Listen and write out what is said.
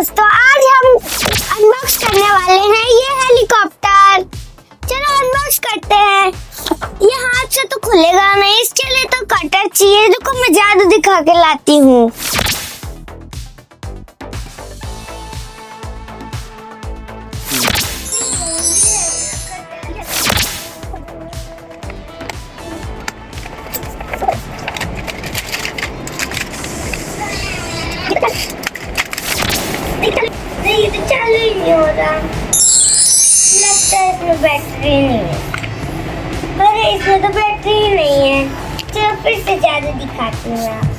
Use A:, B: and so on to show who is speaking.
A: दोस्तों, आज हम अनबॉक्स करने वाले हैं ये हेलीकॉप्टर। चलो अनबॉक्स करते हैं। ये हाथ से तो खुलेगा नहीं, इसके लिए तो कटर चाहिए। रुको मैं जादू दिखा के लाती हूँ। ये तो चालू ही नहीं हो रहा। लगता है इसमें बैटरी नहीं है। अरे इसमें तो बैटरी ही नहीं है। चलो फिर से जादू दिखाती हूँ।